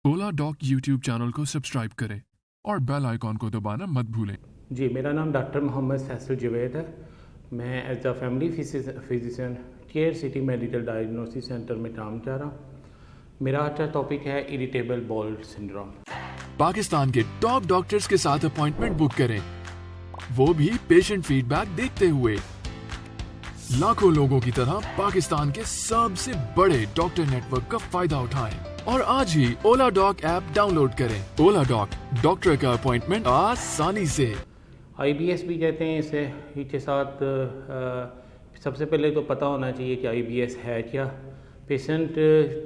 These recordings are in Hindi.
ओला डॉक यूट्यूब चैनल को सब्सक्राइब करें और बेल आइकॉन को दबाना मत भूलें। जी, मेरा नाम डॉक्टर मोहम्मद फैसल जवेद है। मैं as a family physician care city medical diagnosis centre में काम कर रहा हूँ। मेरा आज का टॉपिक है इरिटेबल बाउल सिंड्रोम। पाकिस्तान के टॉप डॉक्टर्स के साथ अपॉइंटमेंट बुक करें, वो भी पेशेंट फीडबैक देखते हुए। लाखों लोगों की तरह पाकिस्तान के सबसे बड़े डॉक्टर नेटवर्क का फायदा उठाएं और आज ही ओला डॉक ऐप डाउनलोड करें। ओला डॉक, डॉक्टर का अपॉइंटमेंट आसानी से। IBS भी कहते हैं इसे। इसके साथ सबसे पहले तो पता होना चाहिए कि IBS है क्या। पेशेंट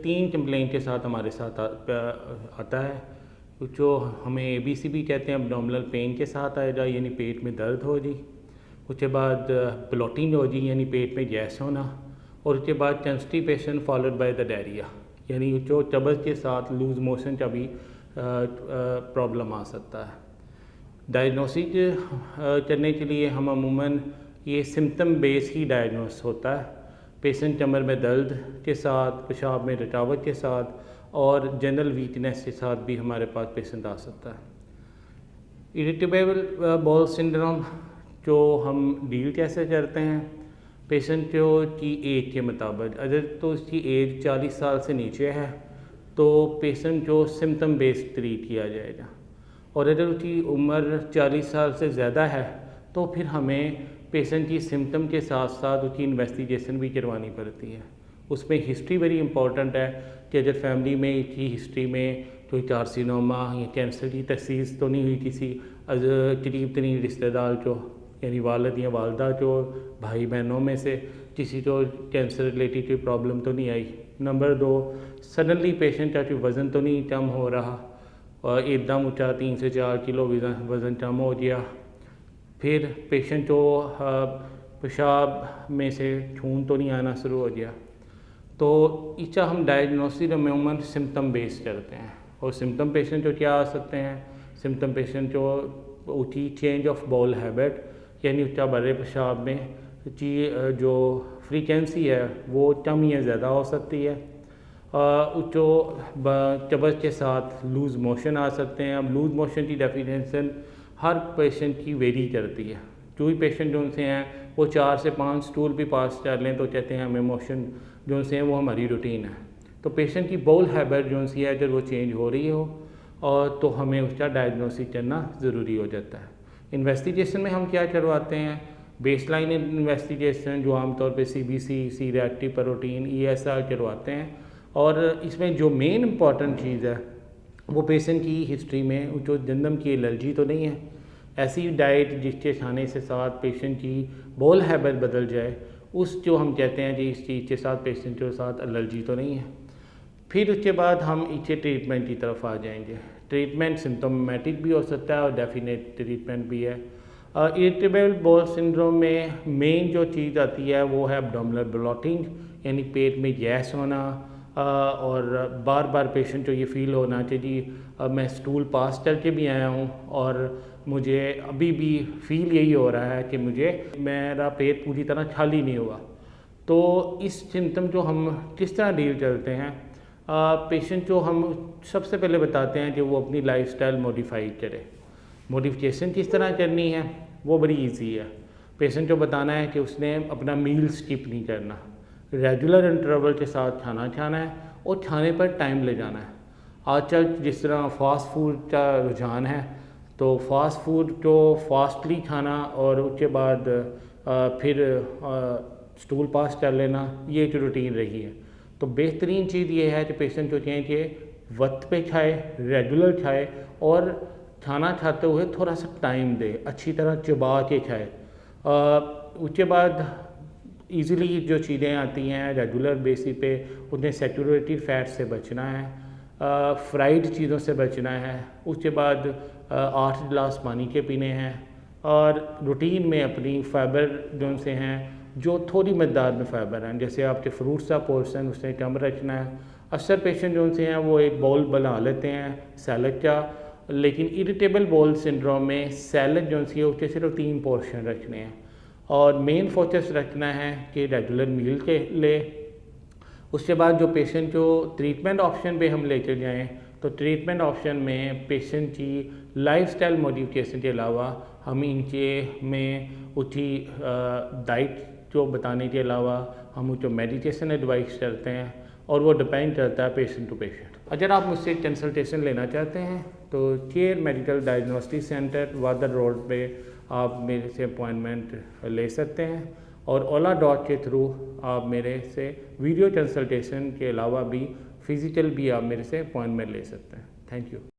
3 कंप्लेंट के साथ हमारे साथ आता है। जो हमें ABC भी कहते हैं, एब्डोमिनल पेन के साथ आएगा, यानी पेट में दर्द हो जी। उसके बाद ब्लोटिंग हो जी, यानी पेट में गैस होना। और उसके बाद constipation followed by the diarrhoea, यानी जो कब्ज़ के साथ लूज मोशन का भी प्रॉब्लम आ सकता है। डायग्नोसिस करने के लिए हम अमूमन ये सिम्टम बेस ही डायग्नोस होता है। पेशेंट कमर में दर्द के साथ, पेशाब में रुकावट के साथ और जनरल वीकनेस के साथ भी हमारे पास पेशेंट आ सकता है। इरिटेबल बाउल सिंड्रोम जो हम डील कैसे करते हैं, पेशेंट की एज के मुताबिक, अगर तो उसकी एज 40 साल से नीचे है तो पेशेंट को सिम्टम बेस्ड ट्रीट किया जाएगा, और अगर उसकी उम्र 40 साल से ज़्यादा है तो फिर हमें पेशेंट की सिम्टम के साथ साथ उसकी इन्वेस्टिगेशन भी करवानी पड़ती है। उसमें हिस्ट्री वेरी इंपॉर्टेंट है कि अगर फैमिली में इसकी हिस्ट्री में कोई कार्सिनोमा या कैंसर की तशख़ीस तो नहीं हुई किसी करीब तरीन रिश्तेदार को, यानी वालिद या वालदा को, भाई बहनों में से किसी को कैंसर रिलेटेड कोई प्रॉब्लम तो नहीं आई। नंबर 2, सडनली पेशेंट का कोई वज़न तो नहीं कम हो रहा और एकदम ऊँचा 3 से 4 किलो वज़न कम हो गया। फिर पेशेंट को पेशाब में से खून तो नहीं आना शुरू हो गया। तो इसका हम डायग्नोसिस अमूमन सिम्टम बेस करते हैं। और सिम्टम पेशेंट को क्या आ सकते हैं, सिम्टम पेशेंट को उसकी चेंज ऑफ बाउल हैबिट, यानी उसका बड़े पेशाब में की जो फ्रीक्वेंसी है वो कम या ज़्यादा हो सकती है। जो कब्ज़ के साथ लूज़ मोशन आ सकते हैं। अब लूज़ मोशन की डेफिनेशन हर पेशेंट की वेरी करती है। जो भी पेशेंट जो उनसे हैं वो 4 से 5 स्टूल भी पास कर लें तो कहते हैं हमें मोशन जो उनसे हैं वो हमारी रूटीन है। तो पेशेंट की बाउल हैबिट जो उनसी है अगर वो चेंज हो रही हो और तो हमें उसका डायग्नोसिस करना ज़रूरी हो जाता है। इन्वेस्टिगेशन में हम क्या करवाते हैं, बेसलाइन इन्वेस्टिगेशन जो आमतौर पे CBC, C reactive protein, ESR करवाते हैं। और इसमें जो मेन इम्पॉर्टेंट चीज़ है वो पेशेंट की हिस्ट्री में जो जन्म की एलर्जी तो नहीं है, ऐसी डाइट जिसके खाने से साथ पेशेंट की बाउल हैबिट बदल जाए, उस जो हम कहते हैं कि इस चीज़ के साथ पेशेंट के साथ एलर्जी तो नहीं है। फिर उसके बाद हम इसके ट्रीटमेंट की तरफ आ जाएंगे। ट्रीटमेंट सिम्टोमेटिक भी हो सकता है और डेफिनेट ट्रीटमेंट भी है। इरिटेबल बाउल सिंड्रोम में मेन जो चीज़ आती है वो है एब्डोमिनल ब्लोटिंग, यानी पेट में गैस होना और बार बार पेशेंट को ये फील होना कि जी मैं स्टूल पास करके भी आया हूँ और मुझे अभी भी फील यही हो रहा है कि मेरा पेट पूरी तरह खाली नहीं हुआ। तो इस सिम्टम को हम किस तरह डील करते हैं, पेशेंट को हम सबसे पहले बताते हैं कि वो अपनी लाइफस्टाइल मॉडिफाई करे। मॉडिफिकेशन किस तरह करनी है वो बड़ी इजी है। पेशेंट को बताना है कि उसने अपना मील स्किप नहीं करना, रेगुलर इंटरवल के साथ खाना खाना है और खाने पर टाइम ले जाना है। आजकल जिस तरह फास्ट फूड का रुझान है तो फास्ट फूड को फास्टली खाना और उसके बाद फिर स्टूल पास कर लेना, ये एक रूटीन रही है। तो बेहतरीन चीज़ ये है कि पेशेंट को चाहिए कि वक्त पे खाए, रेगुलर खाए और खाना खाते हुए थोड़ा सा टाइम दे, अच्छी तरह चबा के खाए। उसके बाद ईज़िली जो चीज़ें आती हैं रेगुलर बेसिस पे, उन्हें सैचुरेटेड फैट से बचना है, फ्राइड चीज़ों से बचना है। उसके बाद 8 गिलास पानी के पीने हैं और रूटीन में अपनी फाइबर जो से हैं जो थोड़ी मकदार में फ़ाइबर हैं, जैसे आपके फ्रूट्स का पोर्शन उससे कम रखना है। अक्सर पेशेंट जो से हैं वो एक बाउल बना लेते हैं सैलड का, लेकिन इरिटेबल बाउल सिंड्रोम में सैलड जो सी है उसके सिर्फ 3 पोर्शन रखने हैं और मेन फोकस रखना है कि रेगुलर मील के ले। उसके बाद जो पेशेंट को ट्रीटमेंट ऑप्शन पे हम लेकर जाएं तो ट्रीटमेंट ऑप्शन में पेशेंट की लाइफस्टाइल मॉडिफिकेशन के अलावा हम इनके में उठी डाइट जो बताने के अलावा हम उनको मेडिटेशन एडवाइस करते हैं और वो डिपेंड करता है पेशेंट टू पेशेंट। अगर आप मुझसे कंसल्टेशन लेना चाहते हैं तो care medical diagnostic centre whether road पे आप मेरे से अपॉइंटमेंट ले सकते हैं और ओला डॉट के थ्रू आप मेरे से वीडियो कंसल्टेशन के अलावा भी फिज़िकल भी आप मेरे से अपॉइंटमेंट ले सकते हैं। Thank you.